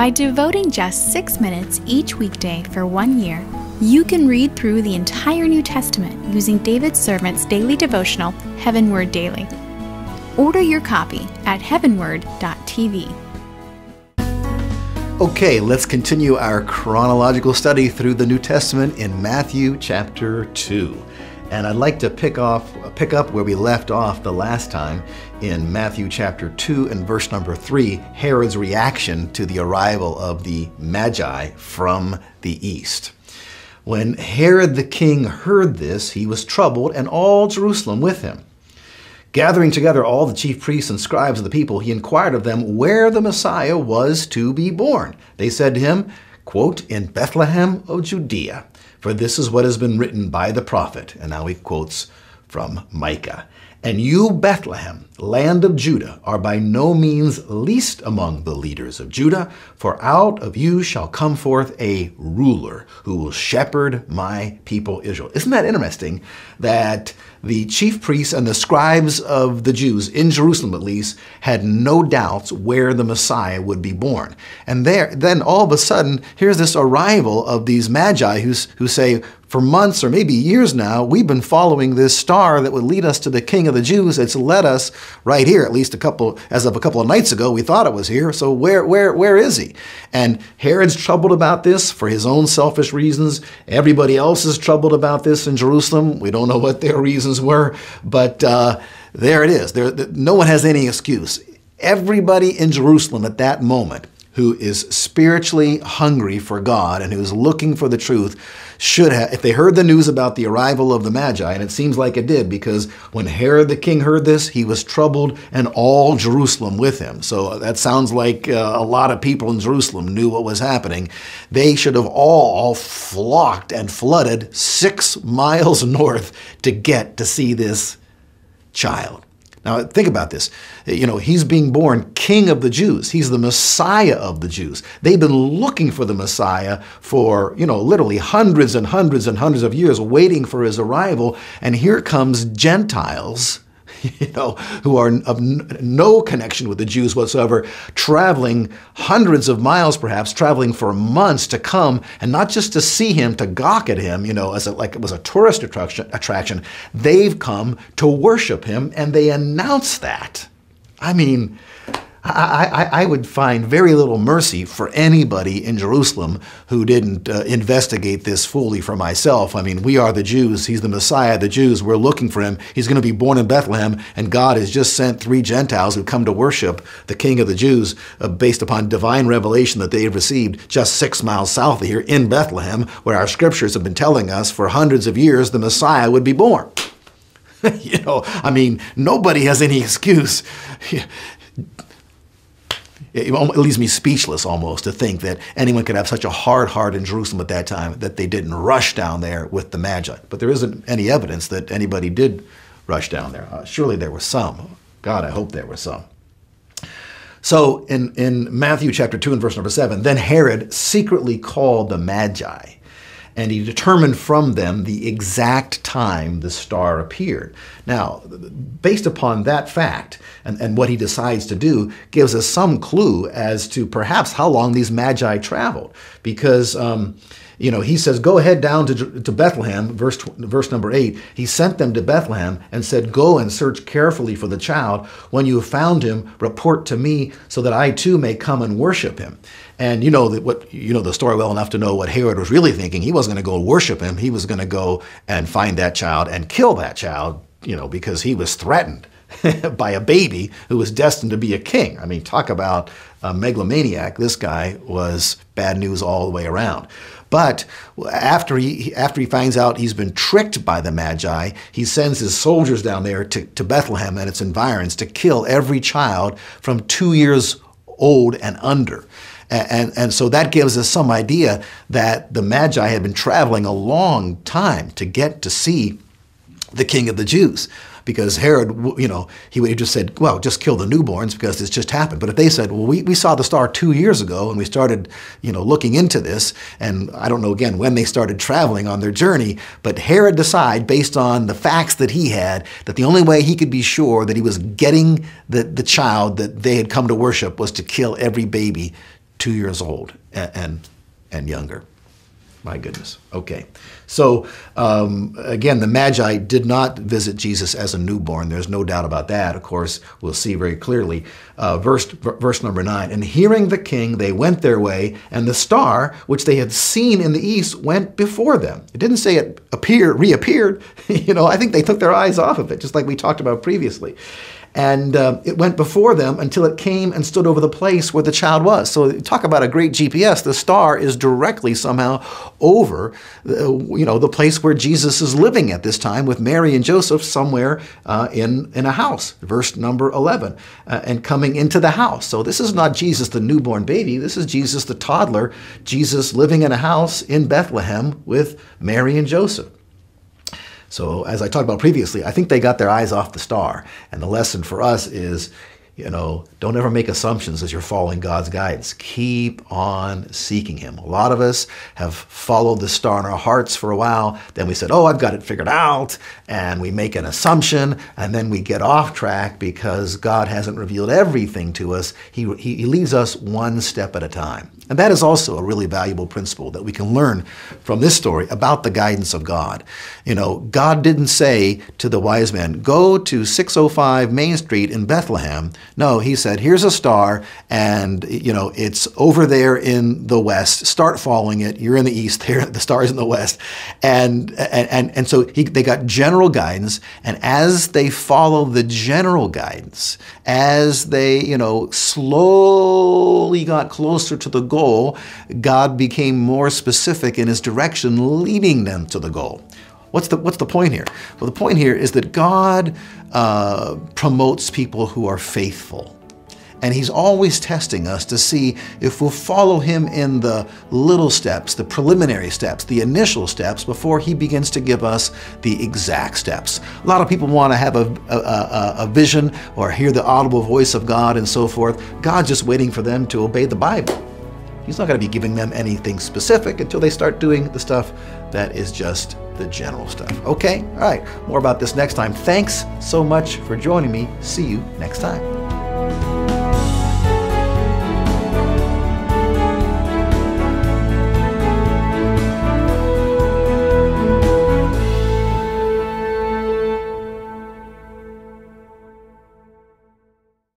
By devoting just 6 minutes each weekday for 1 year, you can read through the entire New Testament using David Servant's daily devotional, Heavenward Daily. Order your copy at heavenward.tv. Okay, let's continue our chronological study through the New Testament in Matthew chapter 2. And I'd like to pick up where we left off the last time in Matthew chapter 2 and verse number 3, Herod's reaction to the arrival of the Magi from the east. When Herod the king heard this, he was troubled, and all Jerusalem with him. Gathering together all the chief priests and scribes of the people, he inquired of them where the Messiah was to be born. They said to him, quote, "In Bethlehem of Judea, for this is what has been written by the prophet." And now he quotes from Micah. "And you, Bethlehem, land of Judah, are by no means least among the leaders of Judah, for out of you shall come forth a ruler who will shepherd my people Israel." Isn't that interesting that the chief priests and the scribes of the Jews, in Jerusalem at least, had no doubts where the Messiah would be born? And then all of a sudden, here's this arrival of these Magi who say, for months or maybe years now, we've been following this star that would lead us to the King of the Jews. It's led us right here, at least as of a couple of nights ago, we thought it was here. So where is he? And Herod's troubled about this for his own selfish reasons. Everybody else is troubled about this in Jerusalem. We don't know what their reasons were, but there it is. No one has any excuse. Everybody in Jerusalem at that moment who is spiritually hungry for God and who's looking for the truth should have, if they heard the news about the arrival of the Magi, and it seems like it did, because when Herod the king heard this, he was troubled, and all Jerusalem with him. So that sounds like a lot of people in Jerusalem knew what was happening. They should have all flocked and flooded 6 miles north to get to see this child. Now, think about this. He's being born King of the Jews. He's the Messiah of the Jews. They've been looking for the Messiah for, literally hundreds and hundreds and hundreds of years, waiting for his arrival. And here comes Gentiles, who are of no connection with the Jews whatsoever, traveling hundreds of miles, perhaps, traveling for months to come, and not just to see him, to gawk at him, like it was a tourist attraction. They've come to worship him, and they announce that. I mean, I would find very little mercy for anybody in Jerusalem who didn't investigate this fully for myself. I mean, we are the Jews. He's the Messiah of the Jews. We're looking for him. He's going to be born in Bethlehem, and God has just sent 3 Gentiles who come to worship the King of the Jews based upon divine revelation that they have received just 6 miles south of here in Bethlehem, where our scriptures have been telling us for hundreds of years the Messiah would be born. Nobody has any excuse. It leaves me speechless almost to think that anyone could have such a hard heart in Jerusalem at that time that they didn't rush down there with the Magi. But there isn't any evidence that anybody did rush down there. Surely there was some. God, I hope there was some. So in Matthew chapter 2 and verse number 7, then Herod secretly called the Magi, and he determined from them the exact time the star appeared. Now, based upon that fact and what he decides to do gives us some clue as to perhaps how long these Magi traveled. Because, he says, go ahead down to Bethlehem, verse number 8. He sent them to Bethlehem and said, go and search carefully for the child. When you have found him, report to me so that I too may come and worship him. And you know the story well enough to know what Herod was really thinking. He wasn't going to go worship him. He was going to go and find that child and kill that child, because he was threatened by a baby who was destined to be a king. I mean, talk about a megalomaniac. This guy was bad news all the way around. But after he finds out he's been tricked by the Magi, he sends his soldiers down there to Bethlehem and its environs to kill every child from 2 years old and under. And so that gives us some idea that the Magi had been traveling a long time to get to see the King of the Jews. Because Herod, he would have just said, well, just kill the newborns because this just happened. But if they said, well, we saw the star 2 years ago and we started, looking into this, and I don't know, again, when they started traveling on their journey, but Herod decided, based on the facts that he had, that the only way he could be sure that he was getting the child that they had come to worship was to kill every baby 2 years old and younger. My goodness. Okay. So, again, the Magi did not visit Jesus as a newborn. There's no doubt about that. Of course, we'll see very clearly. Verse number 9, and hearing the king, they went their way, and the star, which they had seen in the east, went before them. It didn't say it reappeared. I think they took their eyes off of it, just like we talked about previously. And it went before them until it came and stood over the place where the child was. So talk about a great GPS. The star is directly somehow over, the place where Jesus is living at this time with Mary and Joseph somewhere in a house. Verse number 11, and coming into the house. So this is not Jesus, the newborn baby. This is Jesus, the toddler. Jesus living in a house in Bethlehem with Mary and Joseph. So as I talked about previously, I think they got their eyes off the star. And the lesson for us is, don't ever make assumptions as you're following God's guidance. Keep on seeking him. A lot of us have followed the star in our hearts for a while. Then we said, I've got it figured out. And we make an assumption. And then we get off track because God hasn't revealed everything to us. He leads us one step at a time. And that is also a really valuable principle that we can learn from this story about the guidance of God. God didn't say to the wise men, go to 605 Main Street in Bethlehem. No, he said, here's a star, and it's over there in the west. Start following it. You're in the east. There, the star is in the west, and so they got general guidance. And as they follow the general guidance, as they slowly got closer to the goal, God became more specific in his direction, leading them to the goal. What's the point here? Well, the point here is that God promotes people who are faithful. And he's always testing us to see if we'll follow him in the little steps, the preliminary steps, the initial steps, before he begins to give us the exact steps. A lot of people want to have a vision or hear the audible voice of God and so forth. God's just waiting for them to obey the Bible. He's not going to be giving them anything specific until they start doing the stuff that is just the general stuff. Okay? All right. More about this next time. Thanks so much for joining me. See you next time.